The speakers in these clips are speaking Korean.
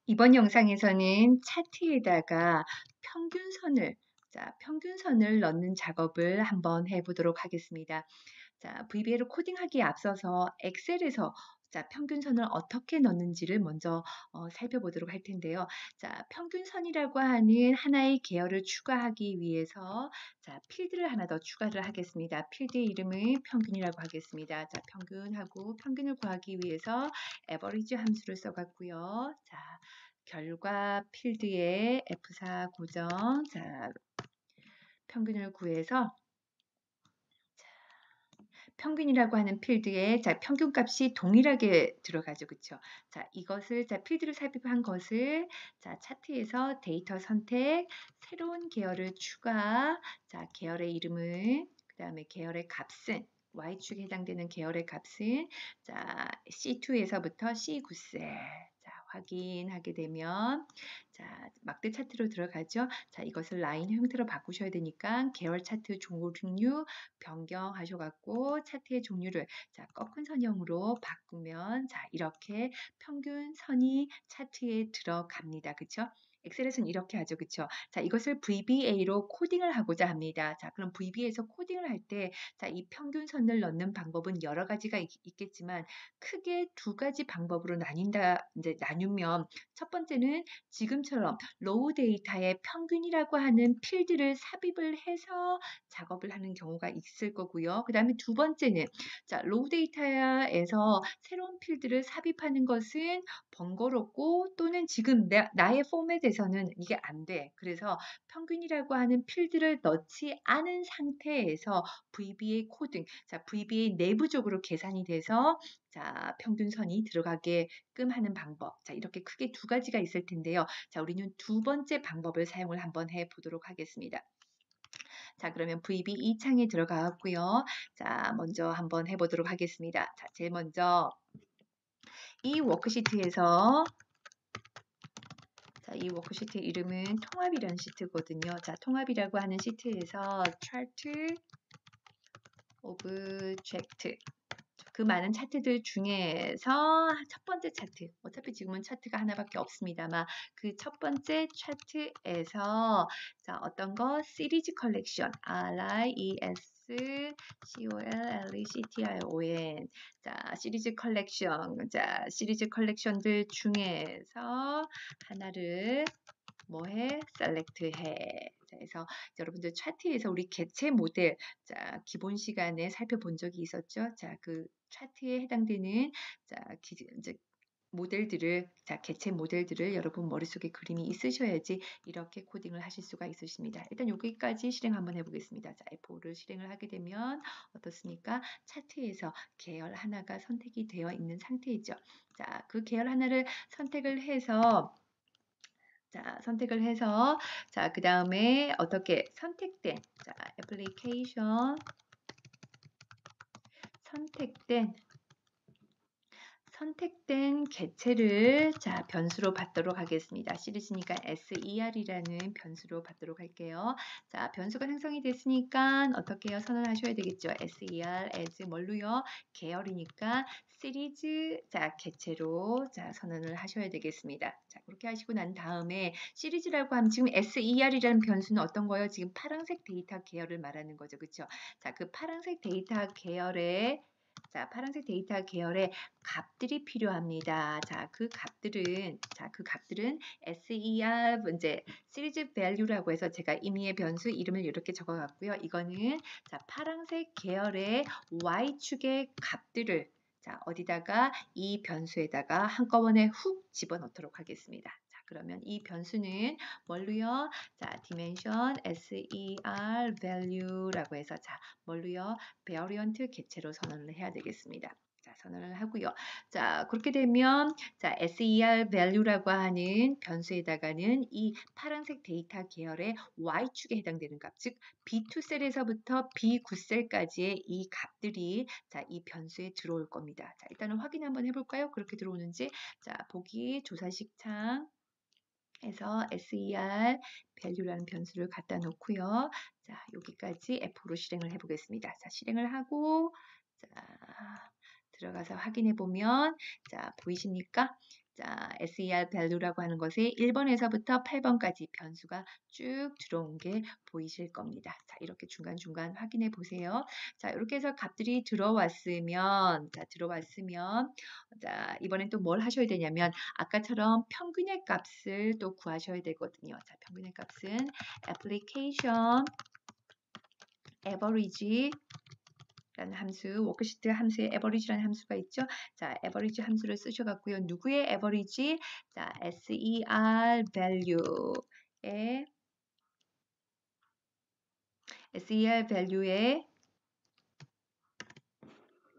이번 영상에서는 차트에다가 평균선을 평균선을 넣는 작업을 한번 해 보도록 하겠습니다. VBA를 코딩하기에 앞서서 엑셀에서 평균선을 어떻게 넣는지를 먼저 살펴보도록 할 텐데요. 평균선이라고 하는 하나의 계열을 추가하기 위해서 필드를 하나 더 추가를 하겠습니다. 필드의 이름을 평균이라고 하겠습니다. 평균하고 평균을 구하기 위해서 average 함수를 써봤고요. 결과 필드에 F4 고정, 평균을 구해서 평균이라고 하는 필드에 평균값이 동일하게 들어가죠. 그쵸? 이것을 필드를 삽입한 것을 차트에서 데이터 선택, 새로운 계열을 추가, 계열의 이름을 그다음에 계열의 값은 Y축에 해당되는 계열의 값은 C2에서부터 C9셀 확인하게 되면 막대 차트로 들어가죠. 이것을 라인 형태로 바꾸셔야 되니까 계열 차트 종류 변경하셔 갖고 차트의 종류를 꺾은 선형으로 바꾸면 이렇게 평균선이 차트에 들어갑니다. 그쵸? 엑셀에서는 이렇게 하죠. 그쵸? 이것을 VBA로 코딩을 하고자 합니다. 그럼 VBA에서 코딩을 할 때 이 평균선을 넣는 방법은 여러 가지가 있겠지만 크게 두 가지 방법으로 나누면 첫 번째는 지금처럼 로우 데이터에 평균이라고 하는 필드를 삽입을 해서 작업을 하는 경우가 있을 거고요. 그다음에 두 번째는 로우 데이터에서 새로운 필드를 삽입하는 것은 번거롭고 또는 지금 나의 포맷에서는 이게 안 돼. 그래서 평균이라고 하는 필드를 넣지 않은 상태에서 VBA 코딩, VBA 내부적으로 계산이 돼서 평균선이 들어가게끔 하는 방법. 이렇게 크게 두 가지가 있을 텐데요. 우리는 두 번째 방법을 사용을 한번 해 보도록 하겠습니다. 그러면 VB 2창에 들어가고요. 먼저 한번 해 보도록 하겠습니다. 제일 먼저 이 워크시트에서 이 워크시트 이름은 통합이라는 시트거든요. 통합이라고 하는 시트에서 차트 오브젝트 그 많은 차트들 중에서 첫 번째 차트, 어차피 지금은 차트가 하나밖에 없습니다만 그 첫 번째 차트에서 어떤 거 시리즈 컬렉션 RIESCOLLECTION 시리즈 컬렉션들 중에서 하나를 셀렉트해. 그래서 여러분들 차트에서 우리 개체 모델 기본 시간에 살펴본 적이 있었죠. 그 차트에 해당되는 이제 모델들을 개체 모델들을 여러분 머릿속에 그림이 있으셔야지 이렇게 코딩을 하실 수가 있으십니다. 일단 여기까지 실행 한번 해보겠습니다. F5를 실행을 하게 되면 어떻습니까? 차트에서 계열 하나가 선택이 되어 있는 상태이죠. 그 계열 하나를 선택을 해서 그다음에 어떻게 선택된 애플리케이션 선택된 개체를 변수로 받도록 하겠습니다. 시리즈니까 ser이라는 변수로 받도록 할게요. 변수가 생성이 됐으니까 어떻게 해요? 선언하셔야 되겠죠. ser as 뭘로요? 계열이니까 시리즈 개체로 선언을 하셔야 되겠습니다. 그렇게 하시고 난 다음에 시리즈라고 하면 지금 ser이라는 변수는 어떤 거예요? 지금 파란색 데이터 계열을 말하는 거죠. 그렇죠? 그 파란색 데이터 계열의 값들이 필요합니다. 그 값들은 ser 이제 시리즈 value라고 해서 제가 임의의 변수 이름을 이렇게 적어놨고요. 이거는 파란색 계열의 y축의 값들을 어디다가 이 변수에다가 한꺼번에 훅 집어넣도록 하겠습니다. 그러면 이 변수는 뭘로요? dimension ser value라고 해서 뭘로요? variant 개체로 선언을 해야 되겠습니다. 선언을 하고요. 그렇게 되면 ser value라고 하는 변수에다가는 이 파란색 데이터 계열의 y축에 해당되는 값, 즉 B2 셀에서부터 B9 셀까지의 이 값들이 이 변수에 들어올 겁니다. 일단은 확인 한번 해볼까요? 그렇게 들어오는지. 보기 조사식 창 에서 ser value라는 변수를 갖다 놓고요. 여기까지 F로 실행을 해보겠습니다. 실행을 하고 들어가서 확인해 보면 자, 보이십니까? 자, SER value라고 하는 것이 1번에서부터 8번까지 변수가 쭉 들어온 게 보이실 겁니다. 자, 이렇게 중간중간 확인해 보세요. 자, 이렇게 해서 값들이 들어왔으면, 자, 이번엔 또 뭘 하셔야 되냐면, 아까처럼 평균의 값을 또 구하셔야 되거든요. 자, 평균의 값은 application average 라는 함수, 워크시트 함수에 average라는 함수가 있죠. 자, average 함수를 쓰셔갖고요. 누구의 average? 자, SER value의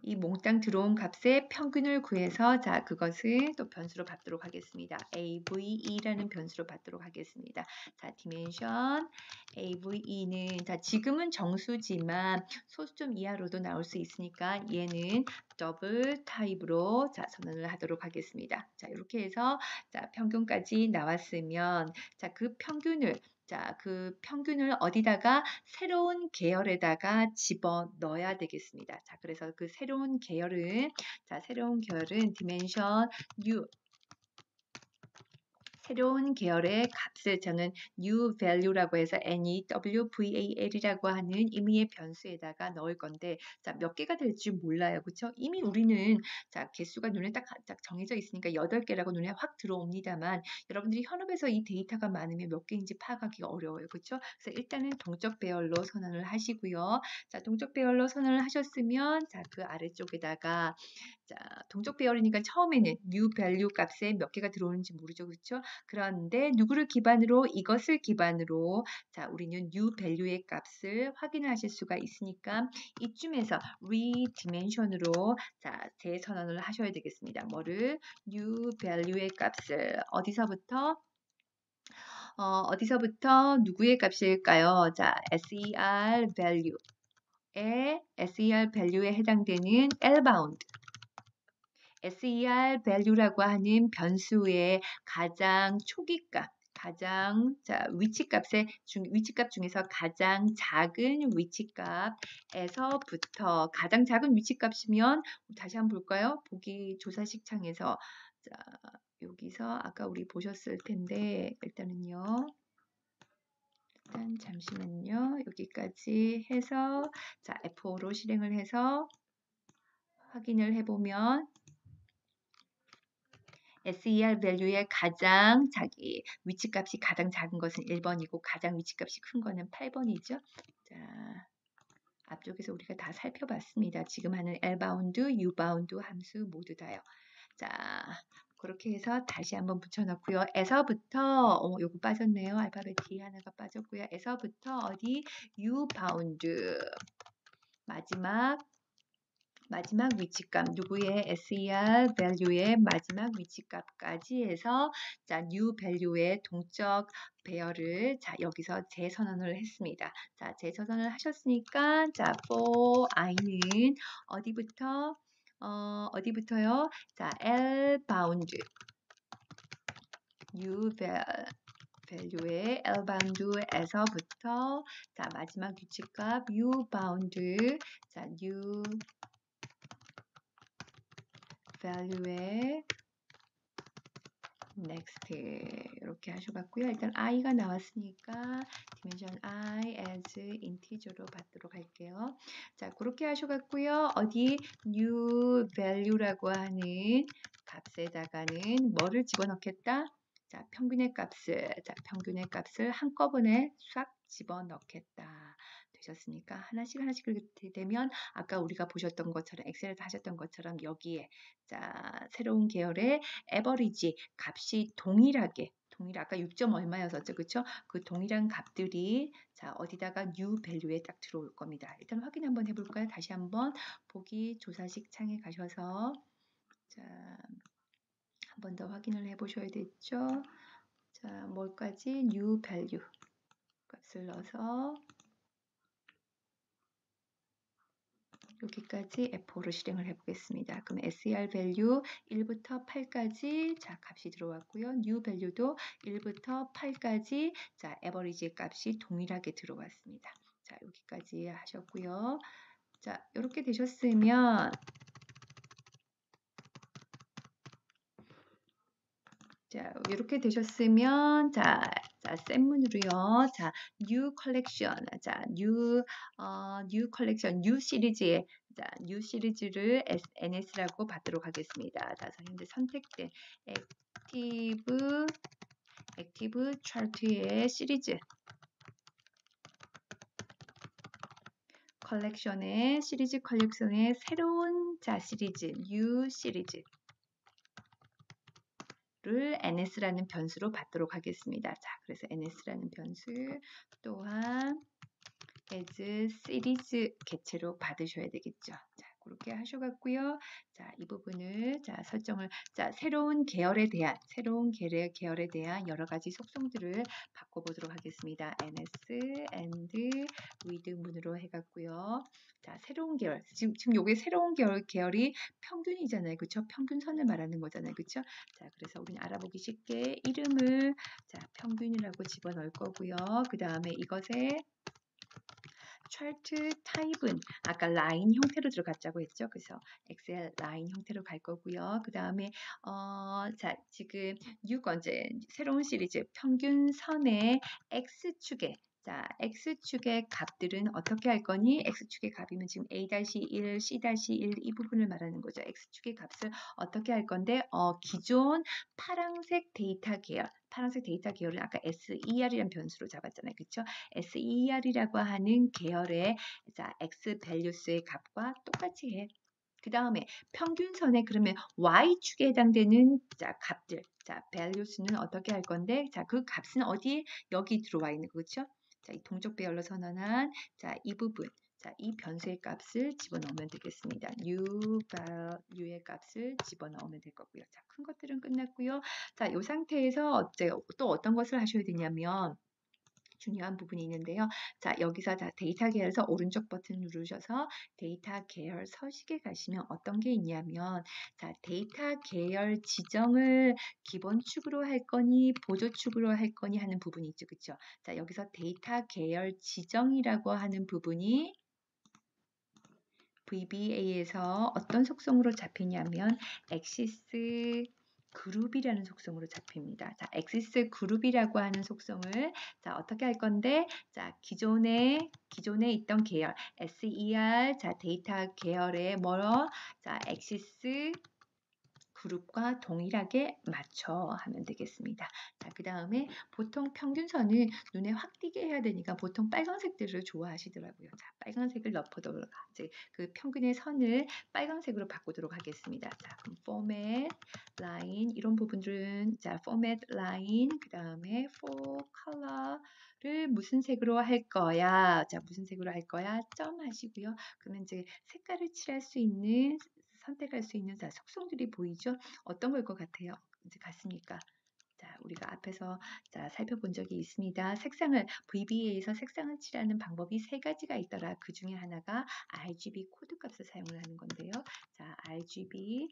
이 몽땅 들어온 값의 평균을 구해서 자, 그것을 또 변수로 받도록 하겠습니다. AVE라는 변수로 받도록 하겠습니다. 자, dimension AVE는 자, 지금은 정수지만 소수점 이하로도 나올 수 있으니까 얘는 더블 타입으로 자, 선언을 하도록 하겠습니다. 자, 이렇게 해서 자, 평균까지 나왔으면 자, 그 평균을 어디다가 새로운 계열에다가 집어 넣어야 되겠습니다. 자, 그래서 그 새로운 계열은 dimension new 새로운 계열의 값을 저는 new value라고 해서 NEWVAL이라고 하는 임의의 변수에다가 넣을 건데 자, 몇 개가 될지 몰라요. 그렇죠? 이미 우리는 자, 개수가 눈에 딱 정해져 있으니까 8개라고 눈에 확 들어옵니다만 여러분들이 현업에서 이 데이터가 많으면 몇 개인지 파악하기가 어려워요. 그렇죠? 그래서 일단은 동적 배열로 선언을 하시고요. 자, 동적 배열로 선언을 하셨으면 자, 그 아래쪽에다가 자, 동적 배열이니까 처음에는 new value 값에 몇 개가 들어오는지 모르죠. 그렇죠? 그런데 누구를 기반으로 이것을 기반으로 자, 우리는 new value의 값을 확인을 하실 수가 있으니까 이쯤에서 redimension으로 자, 재선언을 하셔야 되겠습니다. 뭐를 new value의 값을 어디서부터 누구의 값일까요? 자, SER value에 해당되는 Lbound SER value라고 하는 변수의 가장 초기값, 위치값 중에서 가장 작은 위치값에서부터 가장 작은 위치값이면 다시 한번 볼까요? 보기 조사식 창에서 자, 여기서 아까 우리 보셨을 텐데 일단 잠시만요. 여기까지 해서 자, F5로 실행을 해서 확인을 해보면 SER value의 위치값이 가장 작은 것은 1번이고 가장 위치값이 큰 거는 8번이죠. 자, 앞쪽에서 우리가 다 살펴봤습니다. 지금 하는 Lbound, Ubound 함수 모두 다요. 자, 그렇게 해서 다시 한번 붙여넣고요. 에서부터 요거 빠졌네요. 알파벳 D 하나가 빠졌고요. 에서부터 어디 Ubound 마지막 위치값 누구의 SER value의 마지막 위치값까지 해서 자, new value의 동적 배열을 자, 여기서 재선언을 했습니다. 자, 재선언을 하셨으니까 자, for i는 어디부터요? 자, Lbound new value의 Lbound에서부터 자, 마지막 위치값 Ubound 자, new value의 next 이렇게 하셔갖고요. 일단 i가 나왔으니까 dimension I as integer로 받도록 할게요. 자, 그렇게 하셔갖고요. 어디 new value라고 하는 값에다가는 뭐를 집어넣겠다? 자, 평균의 값을 한꺼번에 싹 집어넣겠다. 되셨습니까? 하나씩 그렇게 되면 아까 우리가 보셨던 것처럼 엑셀에서 하셨던 것처럼 여기에 자, 새로운 계열의 에버리지 값이 동일하게 아까 6점 얼마였었죠. 그렇죠? 그 동일한 값들이 자, 어디다가 new value에 딱 들어올 겁니다. 일단 확인 한번 해 볼까요? 다시 한번 보기 조사식 창에 가셔서 자, 한 번 더 확인을 해 보셔야 되죠. 자, 뭘까지 new value 값을 넣어서 여기까지 F5로 실행을 해보겠습니다. 그럼 SER value 1부터 8까지 자, 값이 들어왔고요. new value도 1부터 8까지 자, average 값이 동일하게 들어왔습니다. 자, 여기까지 하셨고요. 자, 이렇게 되셨으면 자, 이렇게 되셨으면 샘문으로요. new collection. new collection, new 시리즈에 new 시리즈를 NS라고 받도록 하겠습니다. 현재 선택된 액티브 차트의 시리즈 시리즈 컬렉션의 새로운 시리즈, new 시리즈를 NS라는 변수로 받도록 하겠습니다. 그래서 NS라는 변수 또한 as 시리즈 개체로 받으셔야 되겠죠. 그렇게 하셔갖고요. 이 부분을 설정을 새로운 계열에 대한 여러 가지 속성들을 바꿔보도록 하겠습니다. NS and with 문으로 해갖고요. 새로운 계열. 지금 요게 새로운 계열이 평균이잖아요. 그쵸? 평균선을 말하는 거잖아요. 그쵸? 그래서 우리는 알아보기 쉽게 이름을 평균이라고 집어넣을 거고요. 그 다음에 이것에 차트 타입은 아까 라인 형태로 들어갔자고 했죠. 그래서 엑셀 라인 형태로 갈 거고요. 그 다음에 지금 6번째 새로운 시리즈 평균선의 X축에 X축의 값들은 어떻게 할 거니? X축의 값이면 지금 A-1, C-1 이 부분을 말하는 거죠. X축의 값을 어떻게 할 건데 기존 파란색 데이터 계열은 아까 SER이라는 변수로 잡았잖아요. 그렇죠? SER이라고 하는 계열의 X values의 값과 똑같이 해. 그 다음에 평균선에 그러면 Y축에 해당되는 값들, values는 어떻게 할 건데, 그 값은 어디에? 여기 들어와 있는 거죠. 이 동적 배열로 선언한 이 부분, 이 변수의 값을 집어넣으면 되겠습니다. U의 값을 집어넣으면 될 거고요. 큰 것들은 끝났고요. 이 상태에서 또 어떤 것을 하셔야 되냐면 중요한 부분이 있는데요. 여기서 데이터 계열에서 오른쪽 버튼 누르셔서 데이터 계열 서식에 가시면 어떤 게 있냐면 데이터 계열 지정을 기본축으로 할 거니 보조축으로 할 거니 하는 부분이 있죠. 그렇죠? 여기서 데이터 계열 지정이라고 하는 부분이 VBA에서 어떤 속성으로 잡히냐면 액시스 그룹이라는 속성으로 잡힙니다. 액시스 그룹이라고 하는 속성을 어떻게 할 건데 기존에 있던 계열 SER 데이터 계열의 액시스 그룹과 동일하게 맞춰 하면 되겠습니다. 그 다음에 보통 평균선은 눈에 확 띄게 해야 되니까 보통 빨간색들을 좋아하시더라고요. 빨간색을 넣어보도록 하지. 그 평균의 선을 빨간색으로 바꾸도록 하겠습니다. 그럼 format, line 이런 부분들은 format, line 그 다음에 for color를 무슨 색으로 할 거야? 무슨 색으로 할 거야? 점 하시고요. 그러면 이제 색깔을 칠할 수 있는 선택할 수 있는 속성들이 보이죠? 어떤 걸 것 같아요? 이제 같습니까? 우리가 앞에서 살펴본 적이 있습니다. VBA에서 색상을 칠하는 방법이 세 가지가 있더라. 그 중에 하나가 RGB 코드 값을 사용을 하는 건데요. RGB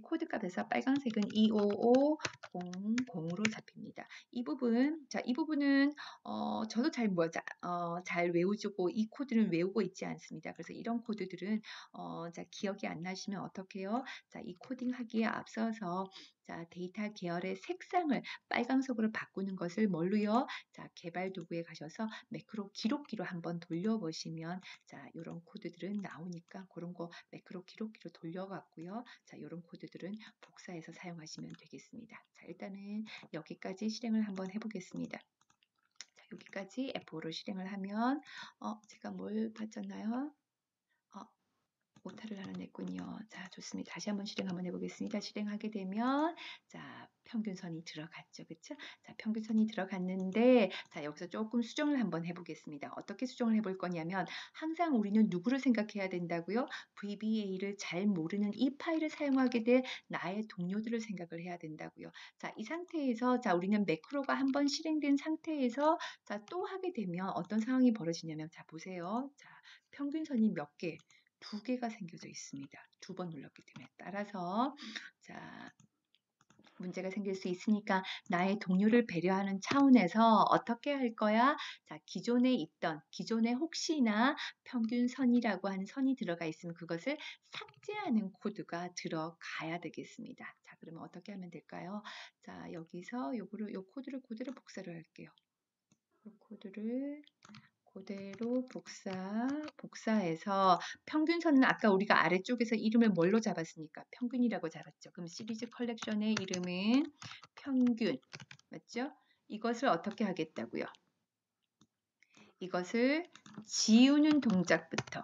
코드 값에서 빨간색은 25500으로 잡힙니다. 이 부분은 저도 잘 외우고 이 코드는 외우고 있지 않습니다. 그래서 이런 코드들은 기억이 안 나시면 어떻게 해요? 이 코딩하기에 앞서서 데이터 계열의 색상을 빨강색으로 바꾸는 것을 뭘로요? 개발 도구에 가셔서 매크로 기록기로 한번 돌려보시면 이런 코드들은 나오니까 그런 거 매크로 기록기로 돌려갖고요. 이런 코드들은 복사해서 사용하시면 되겠습니다. 일단은 여기까지 실행을 한번 해보겠습니다. 여기까지 F5로 실행을 하면 제가 뭘 봤잖아요. 오타를 하나 냈군요. 좋습니다. 다시 한번 실행 한번 해보겠습니다. 실행하게 되면 평균선이 들어갔죠. 그쵸? 평균선이 들어갔는데 여기서 조금 수정을 한번 해보겠습니다. 어떻게 수정을 해볼 거냐면 항상 우리는 누구를 생각해야 된다고요? VBA를 잘 모르는 이 파일을 사용하게 될 나의 동료들을 생각을 해야 된다고요. 이 상태에서 우리는 매크로가 한번 실행된 상태에서 또 하게 되면 어떤 상황이 벌어지냐면 보세요. 평균선이 몇 개? 2개가 생겨져 있습니다. 2번 눌렀기 때문에. 따라서 문제가 생길 수 있으니까 나의 동료를 배려하는 차원에서 어떻게 할 거야? 자, 기존에 혹시나 평균선이라고 하는 선이 들어가 있으면 그것을 삭제하는 코드가 들어가야 되겠습니다. 자, 그러면 어떻게 하면 될까요? 자, 여기서 요 코드를 그대로 복사를 할게요. 이 코드를 그대로 복사해서 평균선은 아까 우리가 아래쪽에서 이름을 뭘로 잡았습니까? 평균이라고 잡았죠. 그럼 시리즈 컬렉션의 이름은 평균, 맞죠? 이것을 어떻게 하겠다고요? 이것을 지우는 동작부터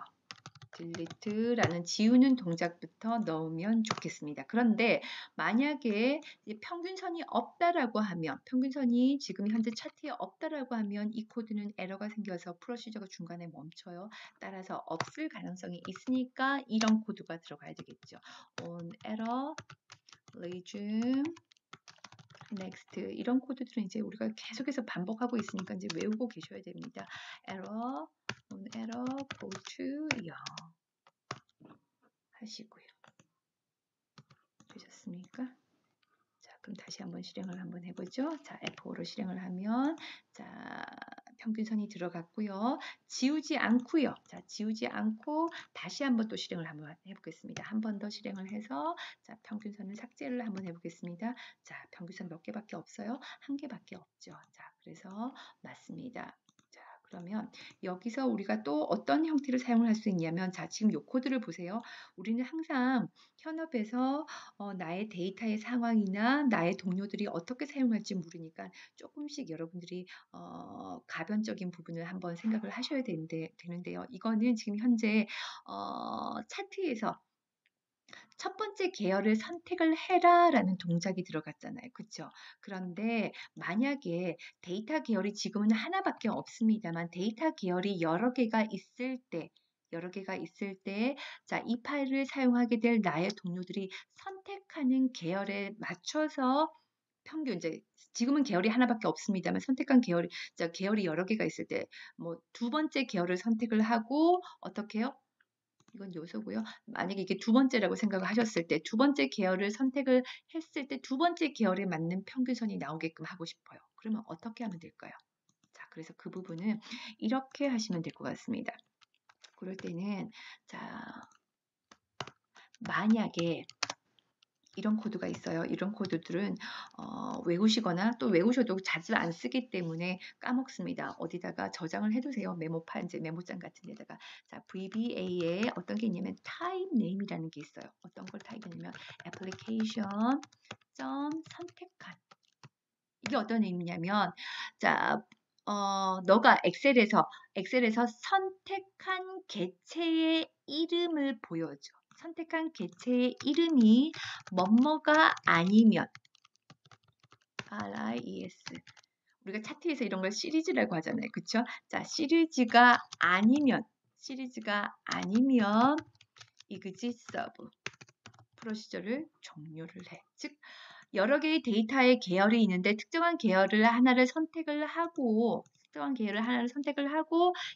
delete라는 지우는 동작부터 넣으면 좋겠습니다. 그런데 만약에 평균선이 없다라고 하면, 평균선이 지금 현재 차트에 없다라고 하면 이 코드는 에러가 생겨서 프로시저가 중간에 멈춰요. 따라서 없을 가능성이 있으니까 이런 코드가 들어가야 되겠죠. on error, resume, next 이런 코드들은 이제 우리가 계속해서 반복하고 있으니까 이제 외우고 계셔야 됩니다. error, on error, go to 0 하시고요. 되셨습니까? 자, 그럼 다시 한번 실행을 한번 해보죠. 자, F5로 실행을 하면 자, 평균선이 들어갔고요. 지우지 않고요. 자, 지우지 않고 다시 한번 또 실행을 한번 해보겠습니다. 한 번 더 실행을 해서 자, 평균선을 삭제를 한번 해보겠습니다. 자, 평균선 몇 개밖에 없어요? 한 개밖에 없죠. 자, 그래서 맞습니다. 자, 그러면 여기서 우리가 또 어떤 형태를 사용을 할 수 있냐면 자, 지금 이 코드를 보세요. 우리는 항상 현업에서 나의 데이터의 상황이나 나의 동료들이 어떻게 사용할지 모르니까 조금씩 여러분들이 가변적인 부분을 한번 생각을 하셔야 되는데요. 이거는 지금 현재 차트에서 첫 번째 계열을 선택을 해라라는 동작이 들어갔잖아요. 그렇죠? 그런데 만약에 데이터 계열이 지금은 하나밖에 없습니다만 데이터 계열이 여러 개가 있을 때 자, 이 파일을 사용하게 될 나의 동료들이 선택하는 계열에 맞춰서 평균 이제 지금은 계열이 하나밖에 없습니다만 선택한 계열이 여러 개가 있을 때 뭐 두 번째 계열을 선택을 하고 어떻게 해요? 이건 요소고요. 만약에 이게 두 번째라고 생각을 하셨을 때 두 번째 계열을 선택을 했을 때 두 번째 계열에 맞는 평균선이 나오게끔 하고 싶어요. 그러면 어떻게 하면 될까요? 자, 그래서 그 부분은 이렇게 하시면 될 것 같습니다. 그럴 때는 자, 만약에 이런 코드가 있어요. 이런 코드들은 외우시거나 또 외우셔도 자주 안 쓰기 때문에 까먹습니다. 어디다가 저장을 해두세요. 메모판, 이제 메모장 같은 데다가. 자, VBA에 어떤 게 있냐면 type name이라는 게 있어요. 어떤 걸 타입하냐면 application 선택한. 이게 어떤 의미냐면 자, 너가 엑셀에서 선택한 개체의 이름을 보여줘. 선택한 개체의 이름이 뭐뭐가 아니면 RIES 우리가 차트에서 이런 걸 시리즈라고 하잖아요. 그쵸? 자, 시리즈가 아니면 exit sub 프로시저를 종료를 해. 즉 여러 개의 데이터의 계열이 있는데 특정한 계열을 하나를 선택을 하고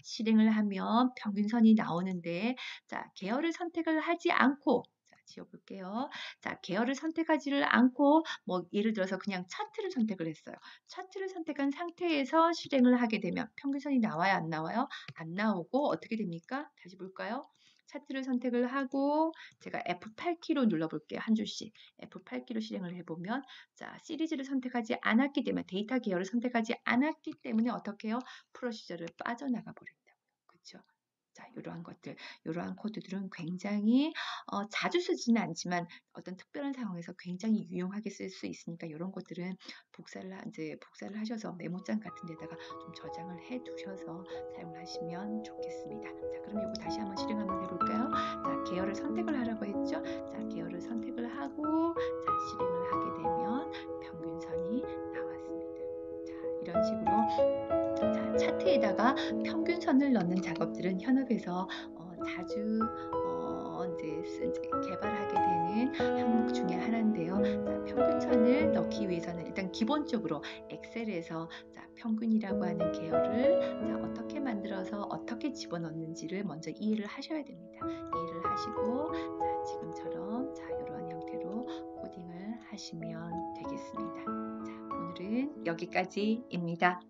실행을 하면 평균선이 나오는데 자, 계열을 선택을 하지 않고 자, 지워볼게요. 자, 계열을 선택하지를 않고 뭐 예를 들어서 그냥 차트를 선택을 했어요. 차트를 선택한 상태에서 실행을 하게 되면 평균선이 나와요, 안 나와요? 안 나오고 어떻게 됩니까? 다시 볼까요? 차트를 선택을 하고 제가 F8키로 눌러볼게요. 한 줄씩. F8키로 실행을 해보면 자, 시리즈를 선택하지 않았기 때문에 데이터 계열을 선택하지 않았기 때문에 어떻게 해요? 프로시저를 빠져나가 버린다고요. 그렇죠? 자, 이러한 코드들은 굉장히 자주 쓰지는 않지만 어떤 특별한 상황에서 굉장히 유용하게 쓸 수 있으니까 이런 것들은 복사를 하셔서 메모장 같은 데다가 좀 저장을 해 두셔서 사용을 하시면 좋겠습니다. 자, 그럼 이거 다시 한번 실행 한번 해볼까요? 자, 계열을 선택을 하라고 했죠? 자, 계열을 선택을 하고 자, 실행을 하게 되면 평균선이 나왔습니다. 자, 이런 식으로 자, 차트에다가 평균선을 넣는 작업들은 현업에서 자주 이제 개발하게 되는 항목 중에 하나인데요. 자, 평균선을 넣기 위해서는 일단 기본적으로 엑셀에서 자, 평균이라고 하는 계열을 자, 어떻게 만들어서 어떻게 집어넣는지를 먼저 이해를 하셔야 됩니다. 이해를 하시고 자, 지금처럼 자, 이러한 형태로 코딩을 하시면 되겠습니다. 자, 오늘은 여기까지입니다.